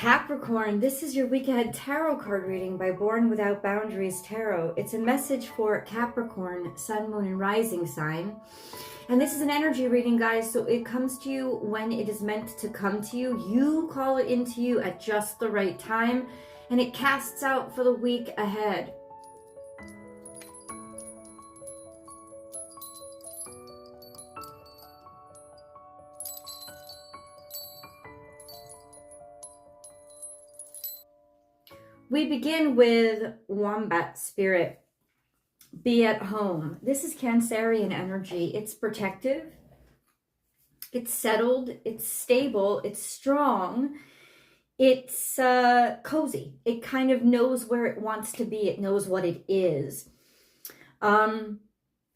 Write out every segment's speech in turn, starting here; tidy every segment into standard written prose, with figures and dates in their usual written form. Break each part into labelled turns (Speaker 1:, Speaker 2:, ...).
Speaker 1: Capricorn, this is your week ahead tarot card reading by Born Without Boundaries Tarot. It's a message for Capricorn, sun, moon, and rising sign. And this is an energy reading, guys, so it comes to you when it is meant to come to you. You call it into you at just the right time, and it casts out for the week ahead. We begin with Wombat Spirit. Be at home. This is Cancerian energy. It's protective. It's settled. It's stable. It's strong. It's cozy. It kind of knows where it wants to be. It knows what it is. So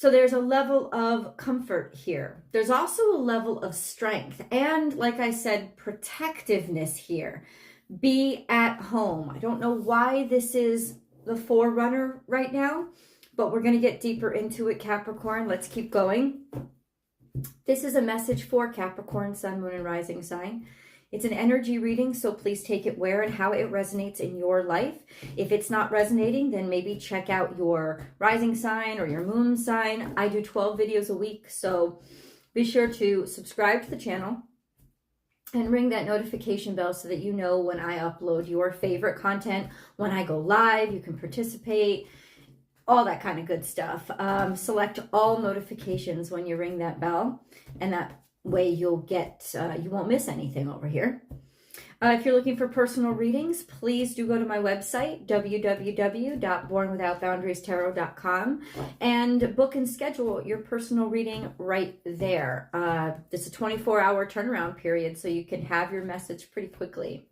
Speaker 1: there's a level of comfort here. There's also a level of strength. And like I said, protectiveness here. Be at home. I don't know why this is the forerunner right now, but we're going to get deeper into it, Capricorn. Let's keep going. This is a message for Capricorn, sun, moon, and rising sign. It's an energy reading, so please take it where and how it resonates in your life. If it's not resonating, then maybe check out your rising sign or your moon sign. I do 12 videos a week, so be sure to subscribe to the channel and ring that notification bell so that you know when I upload your favorite content, when I go live, you can participate, all that kind of good stuff. Select all notifications when you ring that bell, and that way you'll get, you won't miss anything over here. If you're looking for personal readings, please do go to my website, www.bornwithoutboundariestarot.com, and book and schedule your personal reading right there. It's a 24-hour turnaround period, so you can have your message pretty quickly.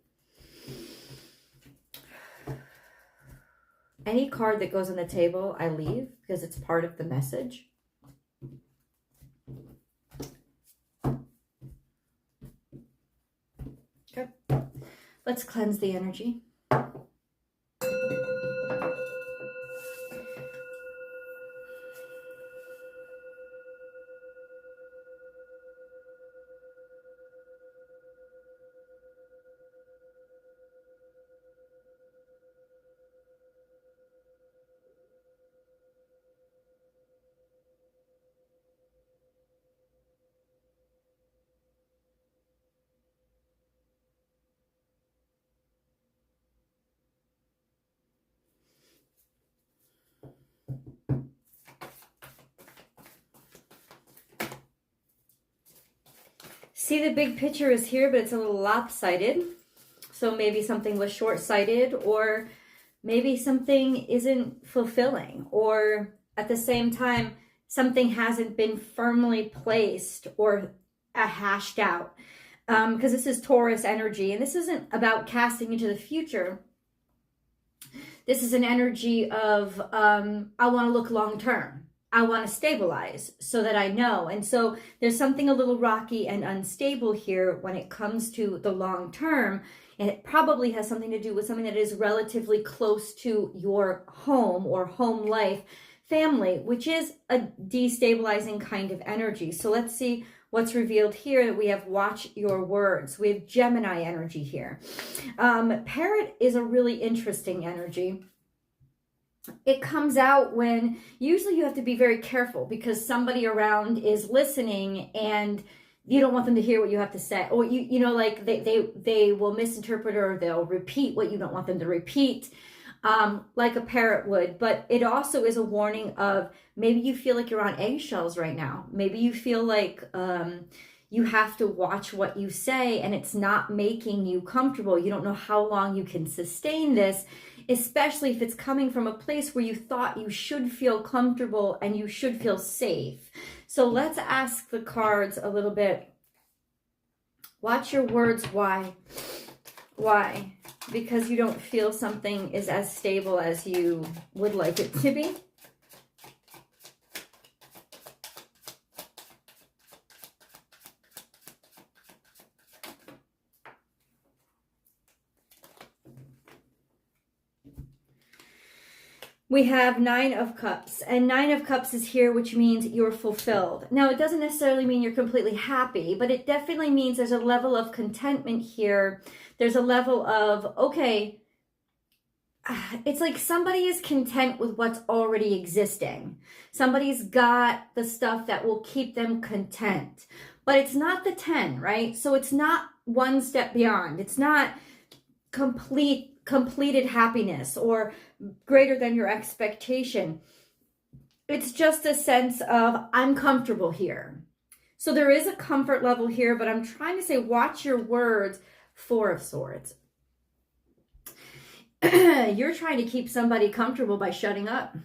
Speaker 1: Any card that goes on the table, I leave because it's part of the message. Okay, let's cleanse the energy. See, the big picture is here, but it's a little lopsided. So maybe something was short-sighted, or maybe something isn't fulfilling, or at the same time, something hasn't been firmly placed or hashed out. Because this is Taurus energy, and this isn't about casting into the future. This is an energy of, I want to look long-term. I want to stabilize so that I know. And so there's something a little rocky and unstable here when it comes to the long term. And it probably has something to do with something that is relatively close to your home or home life, family, which is a destabilizing kind of energy. So let's see what's revealed here. We have watch your words. We have Gemini energy here. Parrot is a really interesting energy. It comes out when usually you have to be very careful because somebody around is listening and you don't want them to hear what you have to say, or you know, like they will misinterpret, or they'll repeat what you don't want them to repeat, like a parrot would. But it also is a warning of maybe you feel like you're on eggshells right now. Maybe you feel like you have to watch what you say and it's not making you comfortable. You don't know how long you can sustain this, especially if it's coming from a place where you thought you should feel comfortable and you should feel safe. So let's ask the cards a little bit. Watch your words. Why? Why? Because you don't feel something is as stable as you would like it to be. We have Nine of Cups, and Nine of Cups is here, which means you're fulfilled. Now, it doesn't necessarily mean you're completely happy, but it definitely means there's a level of contentment here. There's a level of, okay, it's like somebody is content with what's already existing. Somebody's got the stuff that will keep them content, but it's not the 10, right? So it's not one step beyond. It's not completed happiness or greater than your expectation. It's just a sense of, I'm comfortable here. So there is a comfort level here, but I'm trying to say, watch your words. Four of Swords. You're trying to keep somebody comfortable by shutting up.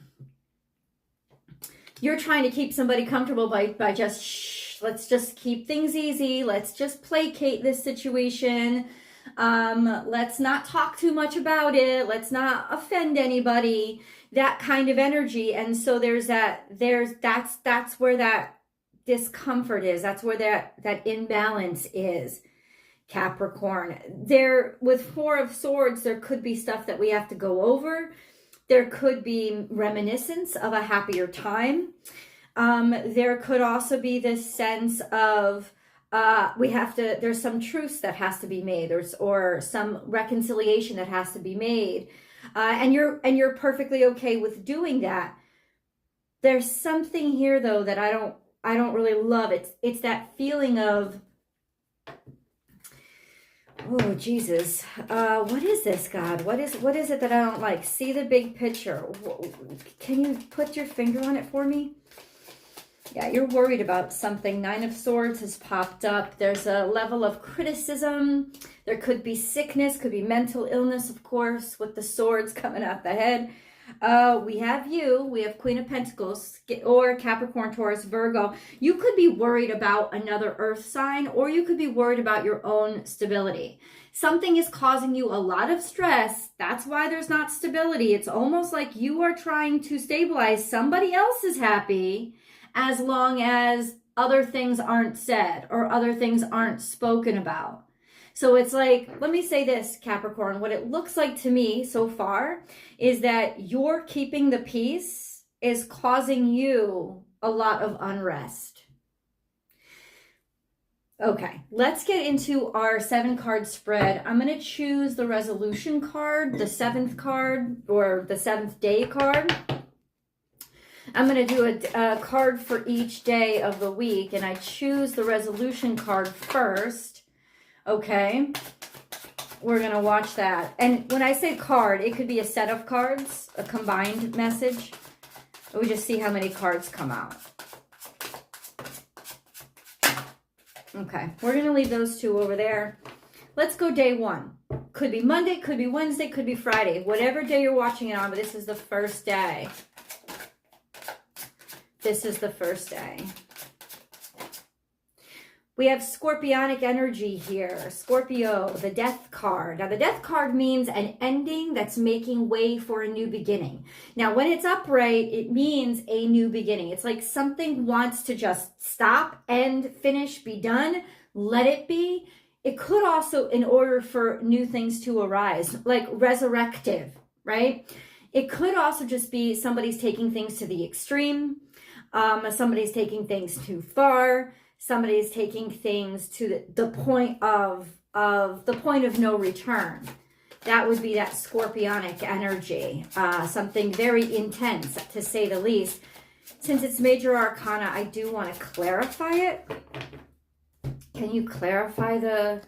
Speaker 1: You're trying to keep somebody comfortable by just, shh, let's just keep things easy. Let's just placate this situation. Let's not talk too much about it. Let's not offend anybody. That kind of energy. And so that's where that discomfort is. That's where that imbalance is. Capricorn. There, with Four of Swords, there could be stuff that we have to go over. There could be reminiscence of a happier time. There could also be this sense of there's some truce that has to be made, or some reconciliation that has to be made. And you're perfectly okay with doing that. There's something here though that I don't really love. It's that feeling of, oh, Jesus. What is this, God? What is it that I don't like? See the big picture. Can you put your finger on it for me? Yeah, you're worried about something. Nine of Swords has popped up. There's a level of criticism. There could be sickness, could be mental illness, of course, with the swords coming out the head. We have you. We have Queen of Pentacles, or Capricorn, Taurus, Virgo. You could be worried about another earth sign, or you could be worried about your own stability. Something is causing you a lot of stress. That's why there's not stability. It's almost like you are trying to stabilize somebody else's happy, as long as other things aren't said or other things aren't spoken about. So it's like, let me say this, Capricorn, what it looks like to me so far is that you're keeping the peace is causing you a lot of unrest. Okay, let's get into our 7-card spread. I'm going to choose the resolution card, the 7th card, or the 7th day card. I'm going to do a card for each day of the week, and I choose the resolution card first. Okay, we're going to watch that. And when I say card, it could be a set of cards, a combined message. We just see how many cards come out. Okay, we're going to leave those two over there. Let's go day 1. Could be Monday, could be Wednesday, could be Friday. Whatever day you're watching it on, but this is the first day. This is the first day. We have Scorpionic energy here. Scorpio, the Death card. Now, the Death card means an ending that's making way for a new beginning. Now, when it's upright, it means a new beginning. It's like something wants to just stop, end, finish, be done, let it be. It could also, in order for new things to arise, like resurrective, right? It could also just be somebody's taking things to the extreme. Somebody's taking things too far. Somebody's taking things to the point of no return. That would be that Scorpionic energy. Something very intense, to say the least. Since it's major arcana, I do want to clarify it. Can you clarify the...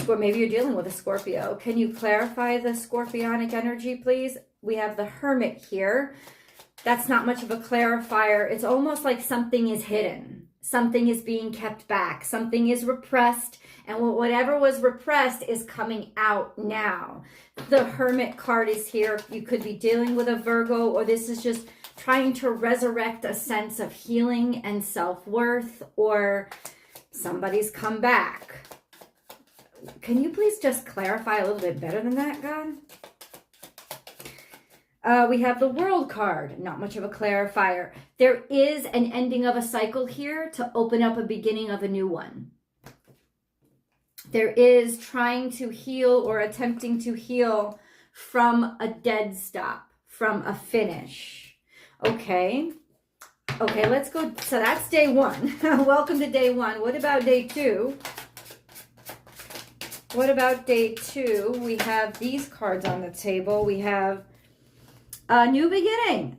Speaker 1: Maybe you're dealing with a Scorpio. Can you clarify the Scorpionic energy, please? We have the Hermit here. That's not much of a clarifier. It's almost like something is hidden. Something is being kept back. Something is repressed. And whatever was repressed is coming out now. The Hermit card is here. You could be dealing with a Virgo, or this is just trying to resurrect a sense of healing and self-worth, or somebody's come back. Can you please just clarify a little bit better than that, God? We have the World card, not much of a clarifier. There is an ending of a cycle here to open up a beginning of a new one. There is trying to heal or attempting to heal from a dead stop, from a finish. Okay. Okay, let's go. So that's day one. Welcome to day one. What about day two? What about day two? We have these cards on the table. We have a new beginning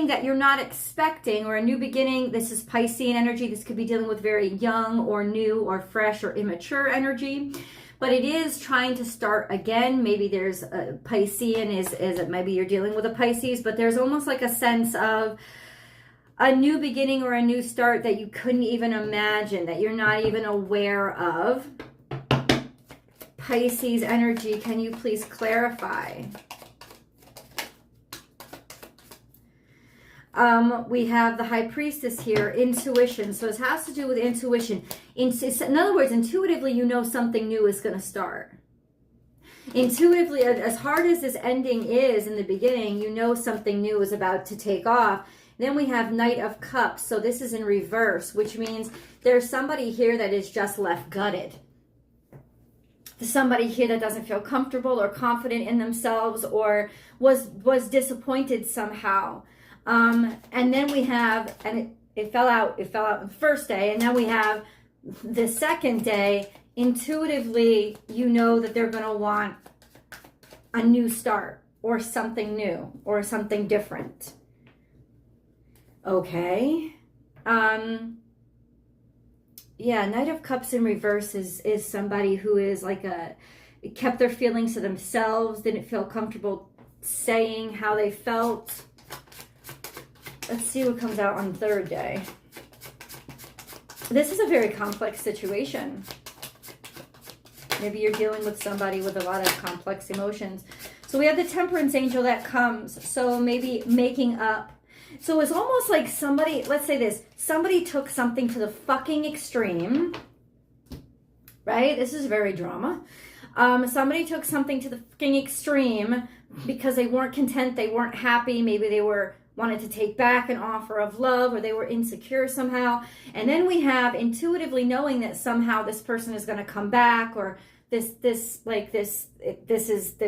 Speaker 1: that you're not expecting, or a new beginning. This is Piscean energy. This could be dealing with very young or new or fresh or immature energy, but it is trying to start again. Maybe there's a Piscean maybe you're dealing with a Pisces, but there's almost like a sense of a new beginning or a new start that you couldn't even imagine, that you're not even aware of. Pisces energy, can you please clarify? We have the High Priestess here, intuition. So it has to do with intuition. In other words, intuitively, you know something new is going to start. Intuitively, as hard as this ending is in the beginning, you know something new is about to take off. Then we have Knight of Cups. So this is in reverse, which means there's somebody here that is just left gutted. Somebody here that doesn't feel comfortable or confident in themselves, or was disappointed somehow. And then we have, and it fell out on the first day, and then we have the second day. Intuitively, you know that they're going to want a new start, or something new, or something different. Okay. Yeah, Knight of Cups in reverse is somebody who is like kept their feelings to themselves, didn't feel comfortable saying how they felt. Let's see what comes out on the third day. This is a very complex situation. Maybe you're dealing with somebody with a lot of complex emotions. So we have the Temperance angel that comes. So maybe making up. So it's almost like somebody, let's say this, somebody took something to the fucking extreme, right? This is very drama. Somebody took something to the fucking extreme because they weren't content, they weren't happy, maybe they wanted to take back an offer of love, or they were insecure somehow. And then we have intuitively knowing that somehow this person is going to come back, or there's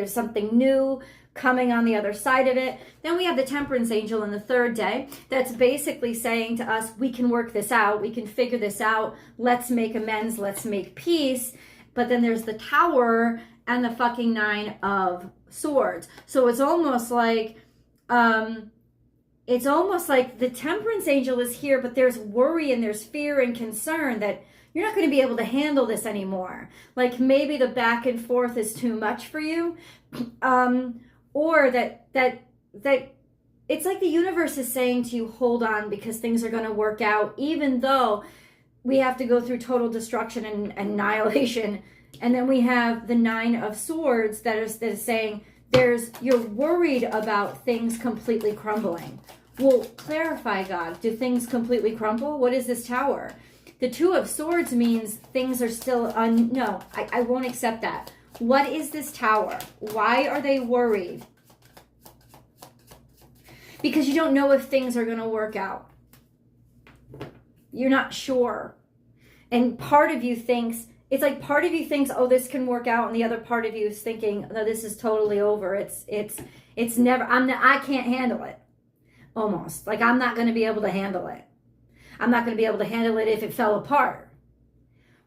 Speaker 1: something new coming on the other side of it. Then we have the Temperance angel in the third day that's basically saying to us, we can work this out, we can figure this out, let's make amends, let's make peace. But then there's the Tower and the fucking Nine of Swords. So it's almost like the Temperance angel is here, but there's worry and there's fear and concern that you're not going to be able to handle this anymore. Like maybe the back and forth is too much for you. Or that it's like the universe is saying to you, hold on, because things are going to work out, even though we have to go through total destruction and annihilation. And then we have the Nine of Swords that is saying you're worried about things completely crumbling. Well, clarify, God. Do things completely crumble? What is this Tower? The Two of Swords means things are still no, I won't accept that. What is this Tower? Why are they worried? Because you don't know if things are going to work out. You're not sure. And part of you thinks, oh, this can work out. And the other part of you is thinking, no, this is totally over. It's never, I can't handle it. Almost. Like I'm not going to be able to handle it. I'm not going to be able to handle it if it fell apart.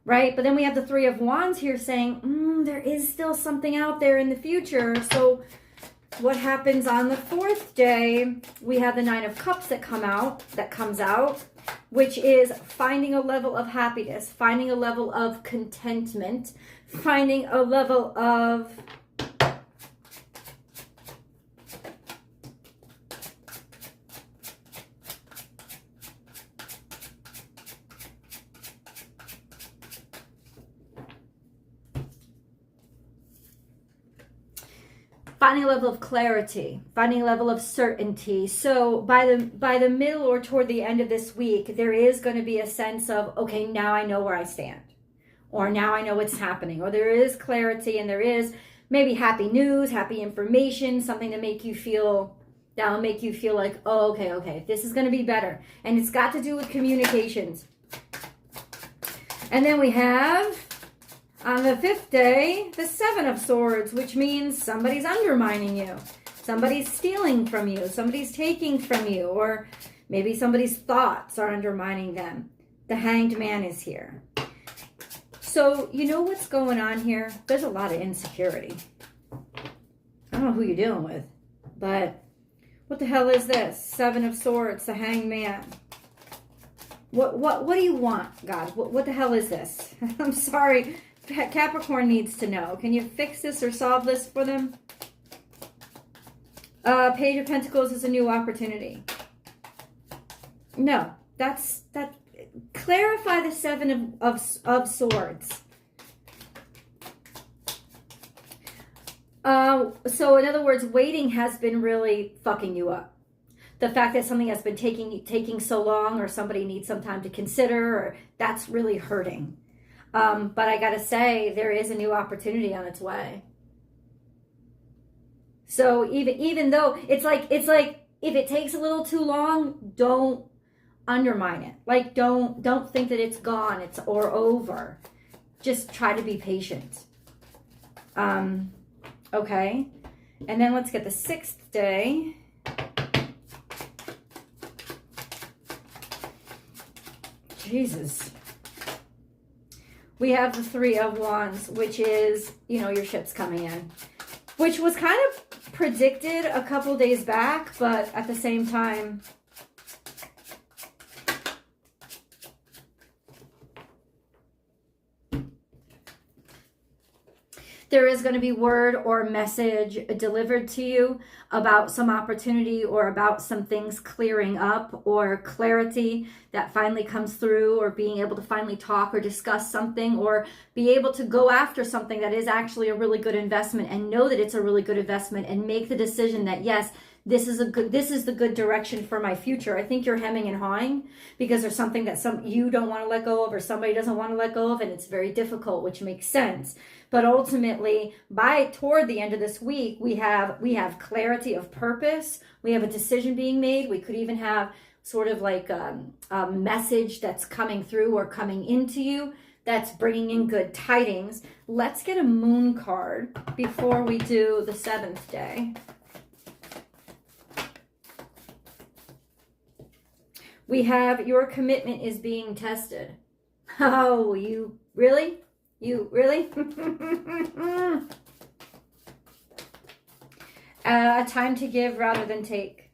Speaker 1: Right? But then we have the Three of Wands here saying, there is still something out there in the future. So what happens on the fourth day? We have the Nine of Cups that comes out, which is finding a level of happiness, finding a level of contentment, finding a level of finding a level of clarity, finding a level of certainty. So by the middle or toward the end of this week, there is going to be a sense of, okay, now I know where I stand, or now I know what's happening, or there is clarity, and there is maybe happy news, happy information, something to make you feel, that'll make you feel like, oh, okay, this is going to be better. And it's got to do with communications. And then we have, on the fifth day, the Seven of Swords, which means somebody's undermining you. Somebody's stealing from you. Somebody's taking from you. Or maybe somebody's thoughts are undermining them. The Hanged Man is here. So you know what's going on here? There's a lot of insecurity. I don't know who you're dealing with, but what the hell is this? Seven of Swords, the Hanged Man. What do you want, God? What the hell is this? I'm sorry. Capricorn needs to know. Can you fix this or solve this for them? Page of Pentacles is a new opportunity. No, that. Clarify the Seven of Swords. So in other words, waiting has been really fucking you up. The fact that something has been taking so long, or somebody needs some time to consider, or that's really hurting. But I gotta say, there is a new opportunity on its way. So even though it's like if it takes a little too long, don't undermine it. Like don't think that it's gone, or over. Just try to be patient. Okay. And then let's get the 6th day. Jesus. We have the 3 of Wands, which is, your ship's coming in. Which was kind of predicted a couple days back, but at the same time, there is going to be word or message delivered to you about some opportunity or about some things clearing up, or clarity that finally comes through, or being able to finally talk or discuss something, or be able to go after something that is actually a really good investment, and know that it's a really good investment, and make the decision that, yes, this is the good direction for my future. I think you're hemming and hawing because there's something that you don't want to let go of, or somebody doesn't want to let go of, and it's very difficult, which makes sense. But ultimately, toward the end of this week, we have clarity of purpose. We have a decision being made. We could even have sort of like a message that's coming through or coming into you that's bringing in good tidings. Let's get a moon card before we do the 7th day. We have your commitment is being tested. Oh, you really? You really? A time to give rather than take.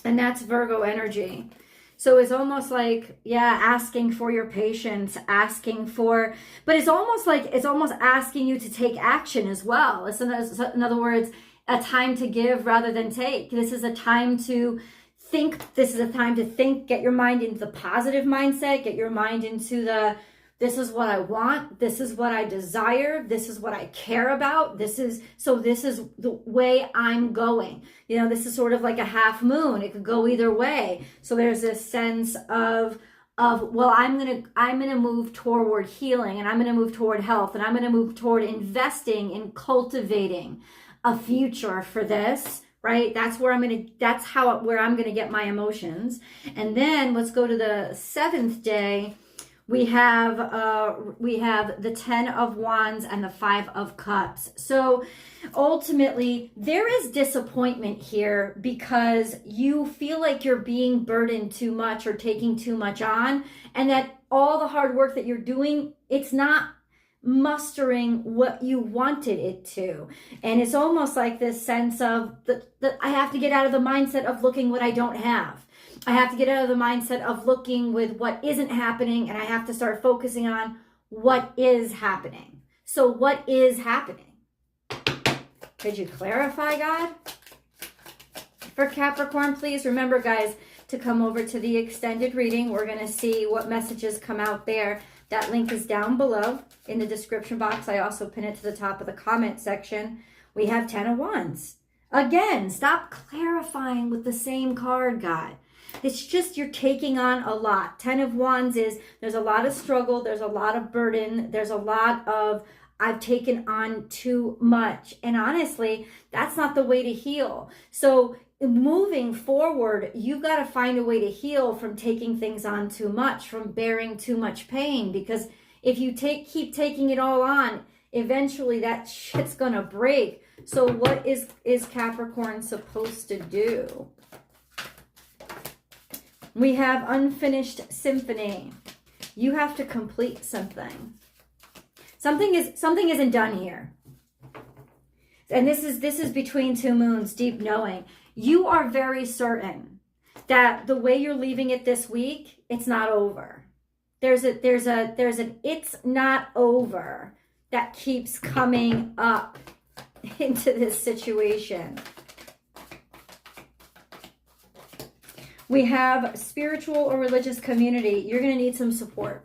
Speaker 1: And that's Virgo energy. So it's almost like, asking for your patience, but it's almost asking you to take action as well. It's in other words, a time to give rather than take. This is a time to think. This is a time to think, get your mind into the positive mindset, get your mind into this is what I want, this is what I desire, this is what I care about, this is the way I'm going. This is sort of like a half moon. It could go either way. So there's this sense of well, I'm gonna move toward healing, and I'm gonna move toward health, and I'm gonna move toward investing in cultivating a future for this. Right? That's where I'm going to get my emotions. And then let's go to the 7th day. We have the 10 of Wands and the 5 of Cups. So ultimately, there is disappointment here because you feel like you're being burdened too much or taking too much on, and that all the hard work that you're doing, it's not mustering what you wanted it to. And it's almost like this sense of that I have to get out of the mindset of looking what I don't have. I have to get out of the mindset of looking with what isn't happening, and I have to start focusing on what is happening. So what is happening? Could you clarify, God? For Capricorn, please remember, guys, to come over to the extended reading. We're going to see what messages come out there. That link is down below in the description box. I also pin it to the top of the comment section. We have 10 of Wands. Again, stop clarifying with the same card, God. It's just you're taking on a lot. 10 of Wands is there's a lot of struggle. There's a lot of burden. There's a lot of I've taken on too much. And honestly, that's not the way to heal. So moving forward, you've got to find a way to heal from taking things on too much, from bearing too much pain. Because if you keep taking it all on, Eventually that shit's gonna break. So what is Capricorn supposed to do? We have unfinished symphony. You have to complete something. Something isn't done here. And this is between two moons, deep knowing. You are very certain that the way you're leaving it this week, it's not over. There's an it's not over that keeps coming up into this situation. We have spiritual or religious community. You're going to need some support.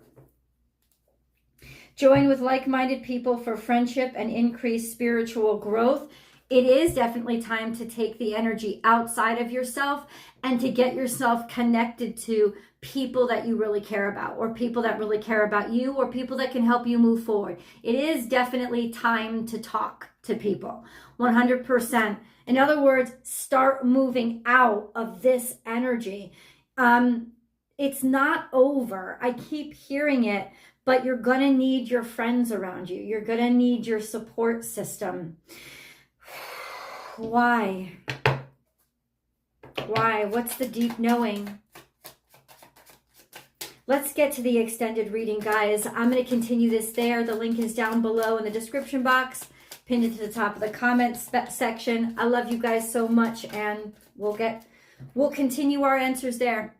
Speaker 1: Join with like-minded people for friendship and increased spiritual growth. It is definitely time to take the energy outside of yourself and to get yourself connected to people that you really care about, or people that really care about you, or people that can help you move forward. It is definitely time to talk to people, 100%. In other words, start moving out of this energy. It's not over. I keep hearing it, but you're going to need your friends around you. You're going to need your support system. Why? Why? What's the deep knowing? Let's get to the extended reading, guys. I'm going to continue this there. The link is down below in the description box, pinned it to the top of the comments section. I love you guys so much, and we'll continue our answers there.